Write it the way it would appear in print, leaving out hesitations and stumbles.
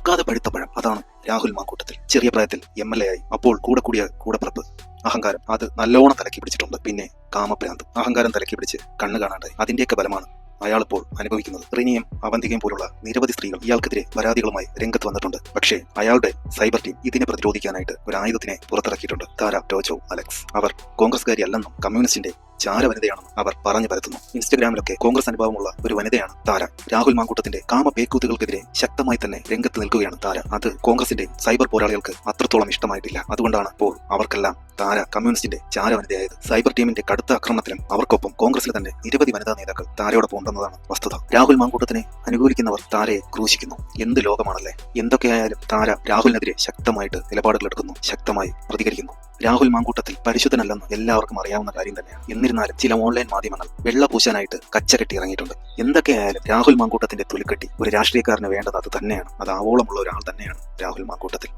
പഴുക്കാതെ പഴുത്ത പഴം. അതാണ് രാഹുൽ മാങ്കൂട്ടത്തിൽ. ചെറിയ പ്രായത്തിൽ MLA ആയി. അപ്പോൾ കൂടെ കൂടിയ കൂടപ്പിറപ്പ്. അഹങ്കാരം അത് നല്ലോണം തലക്കി പിടിച്ചിട്ടുണ്ട്. പിന്നെ കാമഭ്രാന്ത്, അഹങ്കാരം തലക്കി പിടിച്ച് കണ്ണു കാണാണ്ടായി. അതിന്റെയൊക്കെ ബലമാണ് അയാളിപ്പോൾ അനുഭവിക്കുന്നത്. റിനിയും അവന്തികയും പോലുള്ള നിരവധി സ്ത്രീകൾ ഇയാൾക്കെതിരെ പരാതികളുമായി രംഗത്ത് വന്നിട്ടുണ്ട്. പക്ഷേ അയാളുടെ സൈബർ ടീം ഇതിനെ പ്രതിരോധിക്കാനായിട്ട് ഒരു ആയുധത്തിനെ പുറത്തിറക്കിയിട്ടുണ്ട്. താര ടോജോ അലക്സ്. അവർ കോൺഗ്രസ്കാരിയല്ലെന്നും കമ്മ്യൂണിസ്റ്റിന്റെ ചാരവനിതയാണെന്നും അവർ പറഞ്ഞു പരത്തുന്നു. ഇൻസ്റ്റഗ്രാമിലൊക്കെ കോൺഗ്രസ് അനുഭവമുള്ള ഒരു വനിതയാണ് താര. രാഹുൽ മാങ്കൂട്ടത്തിന്റെ കാമപേക്കൂത്തുകൾക്കെതിരെ ശക്തമായി തന്നെ രംഗത്ത് നിൽക്കുകയാണ് താര. അത് കോൺഗ്രസിന്റെ സൈബർ പോരാളികൾക്ക് അത്രത്തോളം ഇഷ്ടമായിട്ടില്ല. അതുകൊണ്ടാണ് ഇപ്പോൾ അവർക്കെല്ലാം താര കമ്മ്യൂണിസ്റ്റിന്റെ ചാരവനിതയായത്. സൈബർ ടീമിന്റെ കടുത്ത ആക്രമണത്തിലും അവർക്കൊപ്പം കോൺഗ്രസിലെ തന്നെ നിരവധി വനിതാ നേതാക്കൾ താരയോടൊപ്പം ഉണ്ടെന്നതാണ് വസ്തുത. രാഹുൽ മാങ്കൂട്ടത്തിനെ അനുകൂലിക്കുന്നവർ താരയെ ക്രൂശിക്കുന്നു. എന്ത് ലോകമാണല്ലേ! എന്തൊക്കെയായാലും താര രാഹുലിനെതിരെ ശക്തമായിട്ട് നിലപാടുകൾ എടുക്കുന്നു, ശക്തമായി പ്രതികരിക്കുന്നു. രാഹുൽ മാങ്കൂട്ടത്തിൽ പരിശുദ്ധനല്ലെന്ന് എല്ലാവർക്കും അറിയാവുന്ന കാര്യം തന്നെയാണ്. എന്നിരുന്നാലും ചില ഓൺലൈൻ മാധ്യമങ്ങൾ വെള്ളപൂശാനായിട്ട് കച്ചകെട്ടി ഇറങ്ങിയിട്ടുണ്ട്. എന്തൊക്കെയായാലും രാഹുൽ മാങ്കൂട്ടത്തിന്റെ തൊലിക്കെട്ടി ഒരു രാഷ്ട്രീയക്കാരന് വേണ്ടത് അത് തന്നെയാണ്. അത് ആവോളമുള്ള ഒരാൾ തന്നെയാണ് രാഹുൽ മാങ്കൂട്ടത്തിൽ.